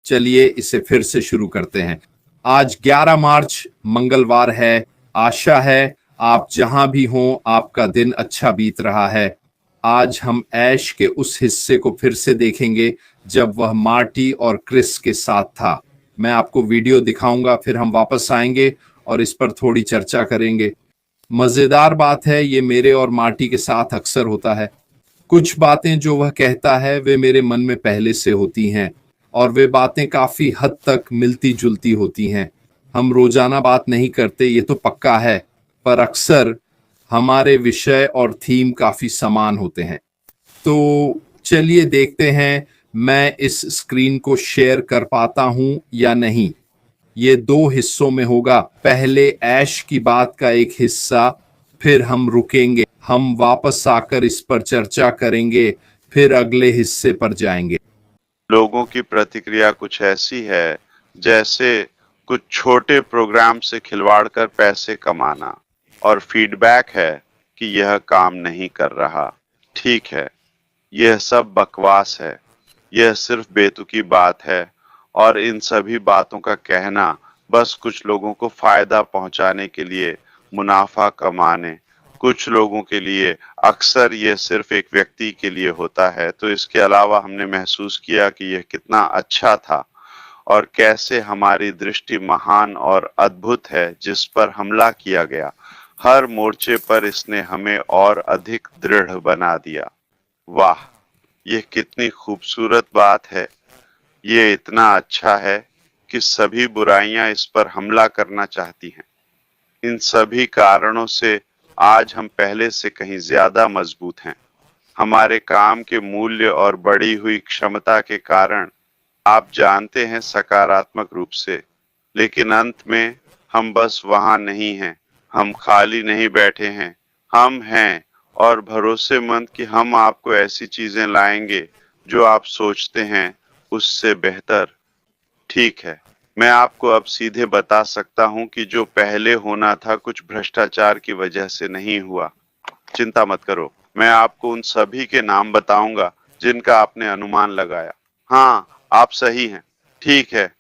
चलिए इसे फिर से शुरू करते हैं। आज 11 मार्च मंगलवार है। आशा है आप जहां भी हों आपका दिन अच्छा बीत रहा है। आज हम ऐश के उस हिस्से को फिर से देखेंगे जब वह मार्टी और क्रिस के साथ था। मैं आपको वीडियो दिखाऊंगा, फिर हम वापस आएंगे और इस पर थोड़ी चर्चा करेंगे। मजेदार बात है, ये मेरे और मार्टी के साथ अक्सर होता है। कुछ बातें जो वह कहता है वे मेरे मन में पहले से होती हैं और वे बातें काफी हद तक मिलती जुलती होती हैं। हम रोजाना बात नहीं करते, ये तो पक्का है, पर अक्सर हमारे विषय और थीम काफी समान होते हैं। तो चलिए देखते हैं मैं इस स्क्रीन को शेयर कर पाता हूं या नहीं। ये दो हिस्सों में होगा। पहले ऐश की बात का एक हिस्सा, फिर हम रुकेंगे, हम वापस आकर इस पर चर्चा करेंगे, फिर अगले हिस्से पर जाएंगे। लोगों की प्रतिक्रिया कुछ ऐसी है जैसे कुछ छोटे प्रोग्राम से खिलवाड़ कर पैसे कमाना, और फीडबैक है कि यह काम नहीं कर रहा। ठीक है, यह सब बकवास है, यह सिर्फ बेतुकी बात है, और इन सभी बातों का कहना बस कुछ लोगों को फायदा पहुंचाने के लिए, मुनाफा कमाने। कुछ लोगों के लिए अक्सर यह सिर्फ एक व्यक्ति के लिए होता है। तो इसके अलावा हमने महसूस किया कि यह कितना अच्छा था और कैसे हमारी दृष्टि महान और अद्भुत है जिस पर हमला किया गया। हर मोर्चे पर इसने हमें और अधिक दृढ़ बना दिया। वाह, यह कितनी खूबसूरत बात है। ये इतना अच्छा है कि सभी बुराइयां इस पर हमला करना चाहती हैं। इन सभी कारणों से आज हम पहले से कहीं ज्यादा मजबूत हैं। हमारे काम के मूल्य और बढ़ी हुई क्षमता के कारण, आप जानते हैं, सकारात्मक रूप से। लेकिन अंत में हम बस वहां नहीं हैं, हम खाली नहीं बैठे हैं। हम हैं और भरोसेमंद कि हम आपको ऐसी चीजें लाएंगे जो आप सोचते हैं उससे बेहतर। ठीक है, मैं आपको अब सीधे बता सकता हूं कि जो पहले होना था कुछ भ्रष्टाचार की वजह से नहीं हुआ। चिंता मत करो, मैं आपको उन सभी के नाम बताऊंगा जिनका आपने अनुमान लगाया। हाँ, आप सही हैं। ठीक है,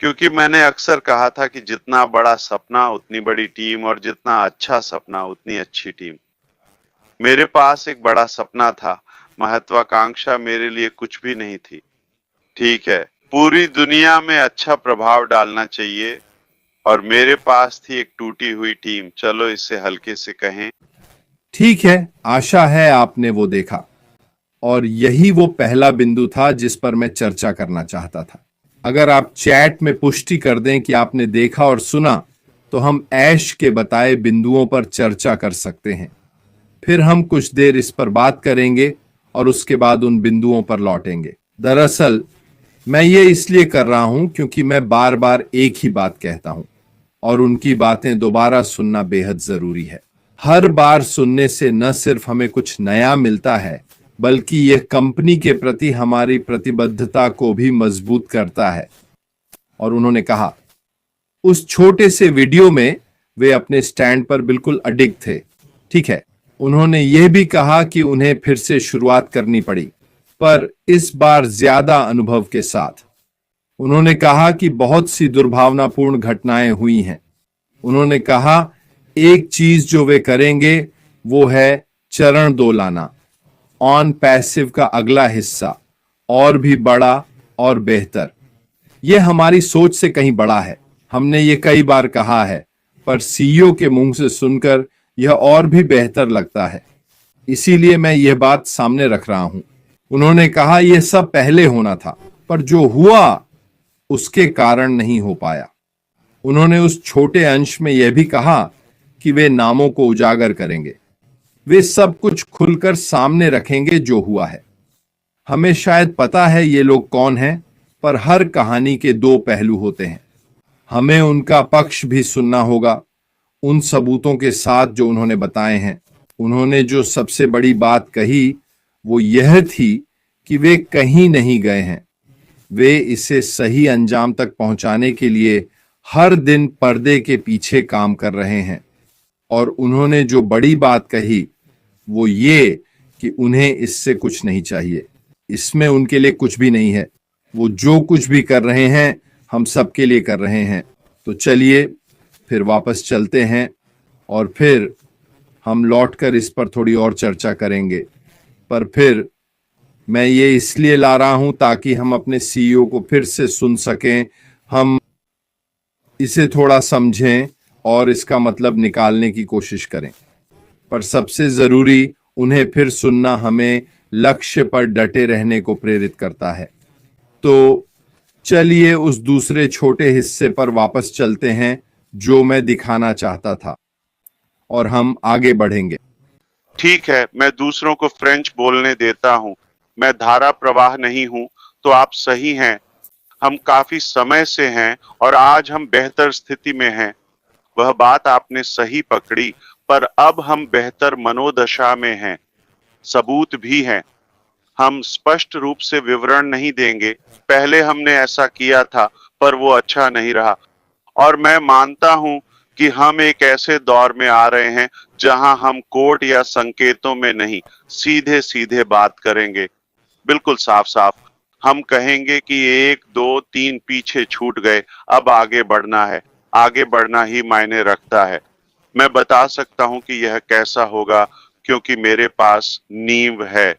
क्योंकि मैंने अक्सर कहा था कि जितना बड़ा सपना उतनी बड़ी टीम, और जितना अच्छा सपना उतनी अच्छी टीम। मेरे पास एक बड़ा सपना था, महत्वाकांक्षा मेरे लिए कुछ भी नहीं थी। ठीक है, पूरी दुनिया में अच्छा प्रभाव डालना चाहिए, और मेरे पास थी एक टूटी हुई टीम। चलो इसे हल्के से कहें। ठीक है, आशा है आपने वो देखा, और यही वो पहला बिंदु था जिस पर मैं चर्चा करना चाहता था। अगर आप चैट में पुष्टि कर दें कि आपने देखा और सुना, तो हम ऐश के बताए बिंदुओं पर चर्चा कर सकते हैं। फिर हम कुछ देर इस पर बात करेंगे और उसके बाद उन बिंदुओं पर लौटेंगे। दरअसल मैं ये इसलिए कर रहा हूं क्योंकि मैं बार बार एक ही बात कहता हूं और उनकी बातें दोबारा सुनना बेहद जरूरी है। हर बार सुनने से न सिर्फ हमें कुछ नया मिलता है, बल्कि यह कंपनी के प्रति हमारी प्रतिबद्धता को भी मजबूत करता है। और उन्होंने कहा, उस छोटे से वीडियो में वे अपने स्टैंड पर बिल्कुल अडिग थे। ठीक है, उन्होंने यह भी कहा कि उन्हें फिर से शुरुआत करनी पड़ी, पर इस बार ज्यादा अनुभव के साथ। उन्होंने कहा कि बहुत सी दुर्भावनापूर्ण घटनाएं हुई हैं। उन्होंने कहा एक चीज जो वे करेंगे वो है चरण 2 लाना, ऑन पैसिव का अगला हिस्सा, और भी बड़ा और बेहतर। यह हमारी सोच से कहीं बड़ा है। हमने ये कई बार कहा है, पर सीईओ के मुंह से सुनकर यह और भी बेहतर लगता है। इसीलिए मैं यह बात सामने रख रहा हूं। उन्होंने कहा यह सब पहले होना था, पर जो हुआ उसके कारण नहीं हो पाया। उन्होंने उस छोटे अंश में यह भी कहा कि वे नामों को उजागर करेंगे, वे सब कुछ खुलकर सामने रखेंगे जो हुआ है। हमें शायद पता है ये लोग कौन हैं, पर हर कहानी के 2 पहलू होते हैं। हमें उनका पक्ष भी सुनना होगा, उन सबूतों के साथ जो उन्होंने बताए हैं। उन्होंने जो सबसे बड़ी बात कही वो यह थी कि वे कहीं नहीं गए हैं। वे इसे सही अंजाम तक पहुंचाने के लिए हर दिन पर्दे के पीछे काम कर रहे हैं। और उन्होंने जो बड़ी बात कही वो ये कि उन्हें इससे कुछ नहीं चाहिए, इसमें उनके लिए कुछ भी नहीं है। वो जो कुछ भी कर रहे हैं हम सबके लिए कर रहे हैं। तो चलिए फिर वापस चलते हैं और फिर हम लौटकर इस पर थोड़ी और चर्चा करेंगे। पर फिर मैं ये इसलिए ला रहा हूं ताकि हम अपने सीईओ को फिर से सुन सकें, हम इसे थोड़ा समझें और इसका मतलब निकालने की कोशिश करें। पर सबसे जरूरी उन्हें फिर सुनना हमें लक्ष्य पर डटे रहने को प्रेरित करता है। तो चलिए उस दूसरे छोटे हिस्से पर वापस चलते हैं जो मैं दिखाना चाहता था और हम आगे बढ़ेंगे। ठीक है, मैं दूसरों को फ्रेंच बोलने देता हूँ। मैं धारा प्रवाह नहीं हूँ, तो आप सही हैं। हम काफी समय से हैं और आज हम बेहतर स्थिति में हैं। वह बात आपने सही पकड़ी, पर अब हम बेहतर मनोदशा में हैं। सबूत भी हैं। हम स्पष्ट रूप से विवरण नहीं देंगे। पहले हमने ऐसा किया था, पर वो अच्छा नहीं रहा। और मैं मानता हूं कि हम एक ऐसे दौर में आ रहे हैं जहां हम कोड या संकेतों में नहीं, सीधे सीधे बात करेंगे। बिल्कुल साफ साफ हम कहेंगे कि 1 2 3 पीछे छूट गए, अब आगे बढ़ना है। आगे बढ़ना ही मायने रखता है। मैं बता सकता हूं कि यह कैसा होगा, क्योंकि मेरे पास नींव है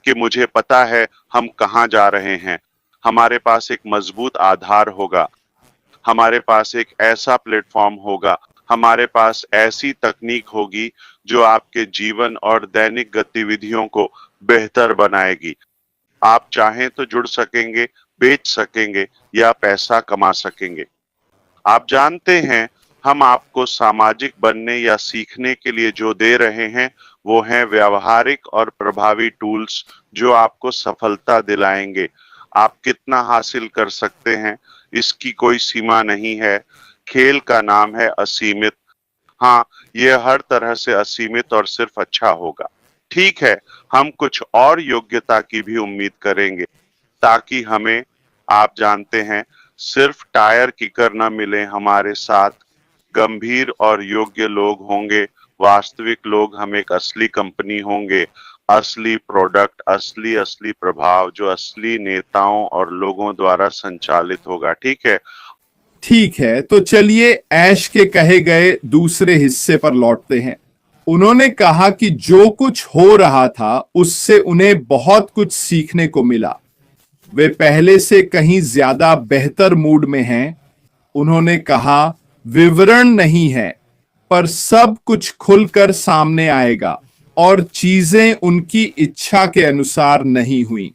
कि मुझे पता है हम कहां जा रहे हैं। हमारे पास एक मजबूत आधार होगा। हमारे पास एक ऐसा प्लेटफॉर्म होगा। हमारे पास ऐसी तकनीक होगी जो आपके जीवन और दैनिक गतिविधियों को बेहतर बनाएगी। आप चाहें तो जुड़ सकेंगे, बेच सकेंगे या पैसा कमा सकेंगे। आप जानते हैं, हम आपको सामाजिक बनने या सीखने के लिए जो दे रहे हैं वो हैं व्यवहारिक और प्रभावी टूल्स जो आपको सफलता दिलाएंगे। आप कितना हासिल कर सकते हैं इसकी कोई सीमा नहीं है। खेल का नाम है असीमित। हाँ, यह हर तरह से असीमित और सिर्फ अच्छा होगा। ठीक है, हम कुछ और योग्यता की भी उम्मीद करेंगे ताकि हमें, आप जानते हैं, सिर्फ टायर किकर न मिले। हमारे साथ गंभीर और योग्य लोग होंगे। वास्तविक लोग। हम एक असली कंपनी होंगे, असली प्रोडक्ट, असली असली प्रभाव जो असली नेताओं और लोगों द्वारा संचालित होगा। ठीक है। ठीक है, तो चलिए ऐश के कहे गए दूसरे हिस्से पर लौटते हैं। उन्होंने कहा कि जो कुछ हो रहा था उससे उन्हें बहुत कुछ सीखने को मिला। वे पहले से कहीं ज्यादा बेहतर मूड में हैं। उन्होंने कहा विवरण नहीं है, पर सब कुछ खुलकर सामने आएगा और चीजें उनकी इच्छा के अनुसार नहीं हुई।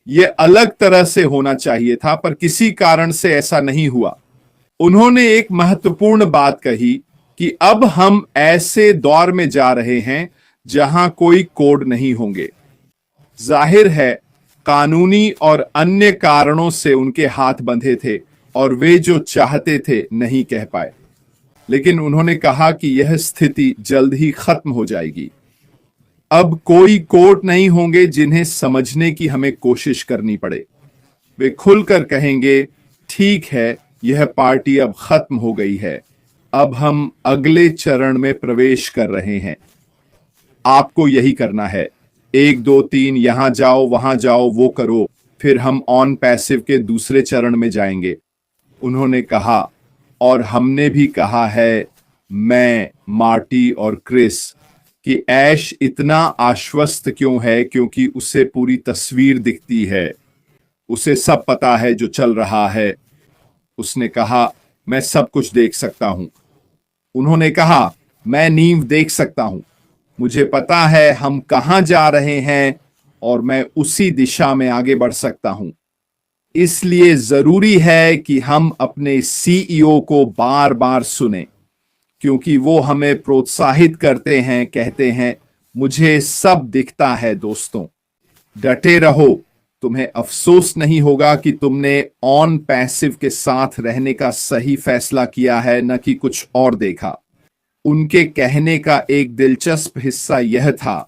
यह अलग तरह से होना चाहिए था, पर किसी कारण से ऐसा नहीं हुआ। उन्होंने एक महत्वपूर्ण बात कही कि अब हम ऐसे दौर में जा रहे हैं जहां कोई कोड नहीं होंगे। जाहिर है, कानूनी और अन्य कारणों से उनके हाथ बंधे थे और वे जो चाहते थे नहीं कह पाए। लेकिन उन्होंने कहा कि यह स्थिति जल्द ही खत्म हो जाएगी। अब कोई कोड नहीं होंगे जिन्हें समझने की हमें कोशिश करनी पड़े। वे खुलकर कहेंगे, ठीक है, यह पार्टी अब खत्म हो गई है। अब हम अगले चरण में प्रवेश कर रहे हैं। आपको यही करना है। 1 2 3 यहां जाओ, वहां जाओ, वो करो। फिर हम ऑन पैसिव के दूसरे चरण में जाएंगे। उन्होंने कहा, और हमने भी कहा है, मैं, मार्टी और क्रिस, कि ऐश इतना आश्वस्त क्यों है, क्योंकि उसे पूरी तस्वीर दिखती है। उसे सब पता है जो चल रहा है। उसने कहा, मैं सब कुछ देख सकता हूं। उन्होंने कहा, मैं नींव देख सकता हूं। मुझे पता है हम कहां जा रहे हैं और मैं उसी दिशा में आगे बढ़ सकता हूं। इसलिए जरूरी है कि हम अपने सीईओ को बार बार सुने, क्योंकि वो हमें प्रोत्साहित करते हैं, कहते हैं, मुझे सब दिखता है दोस्तों, डटे रहो। तुम्हें अफसोस नहीं होगा कि तुमने ऑन पैसिव के साथ रहने का सही फैसला किया है, न कि कुछ और देखा। उनके कहने का एक दिलचस्प हिस्सा यह था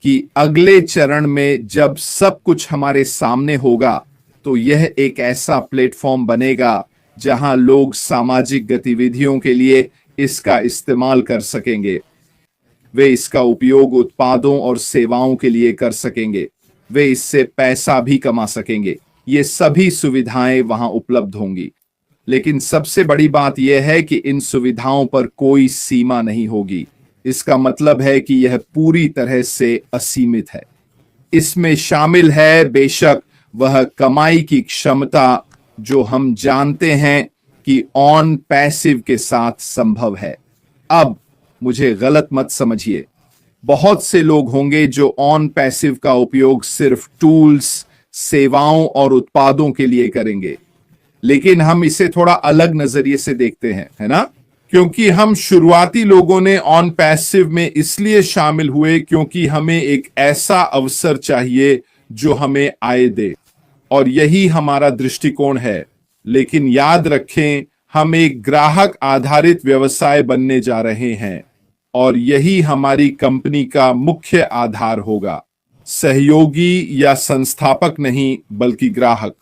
कि अगले चरण में जब सब कुछ हमारे सामने होगा तो यह एक ऐसा प्लेटफॉर्म बनेगा जहां लोग सामाजिक गतिविधियों के लिए इसका इस्तेमाल कर सकेंगे। वे इसका उपयोग उत्पादों और सेवाओं के लिए कर सकेंगे। वे इससे पैसा भी कमा सकेंगे। ये सभी सुविधाएं वहां उपलब्ध होंगी। लेकिन सबसे बड़ी बात यह है कि इन सुविधाओं पर कोई सीमा नहीं होगी। इसका मतलब है कि यह पूरी तरह से असीमित है। इसमें शामिल है बेशक वह कमाई की क्षमता जो हम जानते हैं कि ऑन पैसिव के साथ संभव है। अब मुझे गलत मत समझिए, बहुत से लोग होंगे जो ऑन पैसिव का उपयोग सिर्फ टूल्स, सेवाओं और उत्पादों के लिए करेंगे। लेकिन हम इसे थोड़ा अलग नजरिए से देखते हैं, है ना? क्योंकि हम शुरुआती लोगों ने ऑन पैसिव में इसलिए शामिल हुए क्योंकि हमें एक ऐसा अवसर चाहिए जो हमें आय दे, और यही हमारा दृष्टिकोण है। लेकिन याद रखें, हम एक ग्राहक आधारित व्यवसाय बनने जा रहे हैं और यही हमारी कंपनी का मुख्य आधार होगा। सहयोगी या संस्थापक नहीं, बल्कि ग्राहक।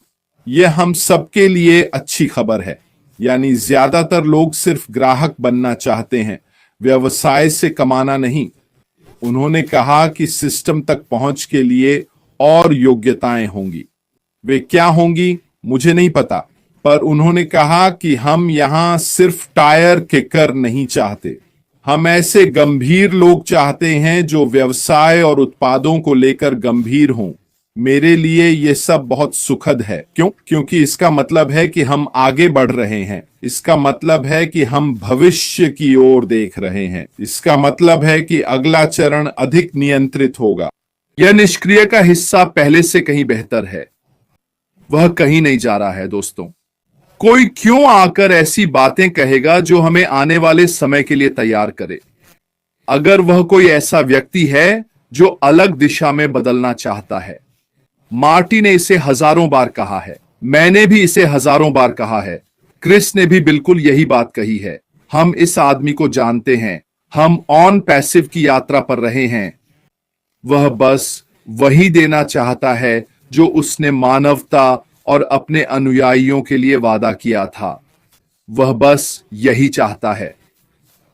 यह हम सबके लिए अच्छी खबर है। यानी ज्यादातर लोग सिर्फ ग्राहक बनना चाहते हैं, व्यवसाय से कमाना नहीं। उन्होंने कहा कि सिस्टम तक पहुंच के लिए और योग्यताएं होंगी। वे क्या होंगी मुझे नहीं पता, पर उन्होंने कहा कि हम यहां सिर्फ टायर किकर नहीं चाहते, हम ऐसे गंभीर लोग चाहते हैं जो व्यवसाय और उत्पादों को लेकर गंभीर हों। मेरे लिए यह सब बहुत सुखद है। क्यों? क्योंकि इसका मतलब है कि हम आगे बढ़ रहे हैं। इसका मतलब है कि हम भविष्य की ओर देख रहे हैं। इसका मतलब है कि अगला चरण अधिक नियंत्रित होगा। यह निष्क्रिय का हिस्सा पहले से कहीं बेहतर है। वह कहीं नहीं जा रहा है दोस्तों। कोई क्यों आकर ऐसी बातें कहेगा जो हमें आने वाले समय के लिए तैयार करे? अगर वह कोई ऐसा व्यक्ति है जो अलग दिशा में बदलना चाहता है। मार्टी ने इसे हजारों बार कहा है, मैंने भी इसे हजारों बार कहा है, क्रिस ने भी बिल्कुल यही बात कही है। हम इस आदमी को जानते हैं। हम ऑन पैसिव की यात्रा पर रहे हैं। वह बस वही देना चाहता है जो उसने मानवता और अपने अनुयायियों के लिए वादा किया था। वह बस यही चाहता है।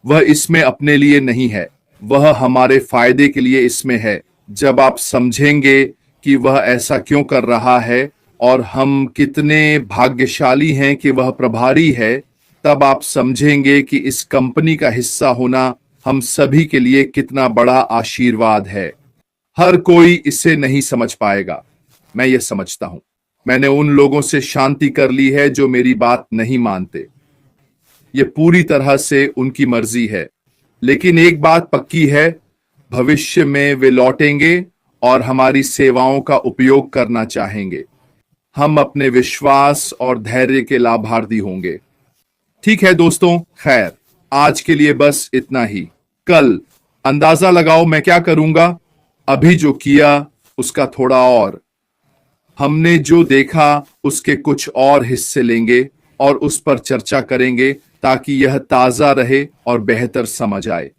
वह इसमें अपने लिए नहीं है, वह हमारे फायदे के लिए इसमें है। जब आप समझेंगे कि वह ऐसा क्यों कर रहा है और हम कितने भाग्यशाली हैं कि वह प्रभारी है, तब आप समझेंगे कि इस कंपनी का हिस्सा होना हम सभी के लिए कितना बड़ा आशीर्वाद है। हर कोई इसे नहीं समझ पाएगा, मैं ये समझता हूं। मैंने उन लोगों से शांति कर ली है जो मेरी बात नहीं मानते। ये पूरी तरह से उनकी मर्जी है। लेकिन एक बात पक्की है, भविष्य में वे लौटेंगे और हमारी सेवाओं का उपयोग करना चाहेंगे। हम अपने विश्वास और धैर्य के लाभार्थी होंगे। ठीक है दोस्तों, खैर आज के लिए बस इतना ही। कल अंदाजा लगाओ मैं क्या करूंगा? अभी जो किया उसका थोड़ा और। हमने जो देखा उसके कुछ और हिस्से लेंगे और उस पर चर्चा करेंगे ताकि यह ताजा रहे और बेहतर समझ आए।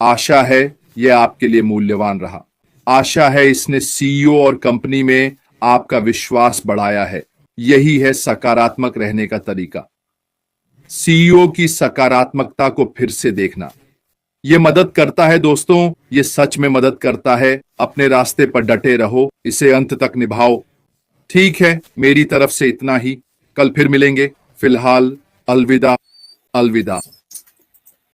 आशा है यह आपके लिए मूल्यवान रहा। आशा है इसने सीईओ और कंपनी में आपका विश्वास बढ़ाया है। यही है सकारात्मक रहने का तरीका। सीईओ की सकारात्मकता को फिर से देखना। यह मदद करता है दोस्तों, यह सच में मदद करता है। अपने रास्ते पर डटे रहो, इसे अंत तक निभाओ। ठीक है, मेरी तरफ से इतना ही। कल फिर मिलेंगे। फिलहाल अलविदा, अलविदा।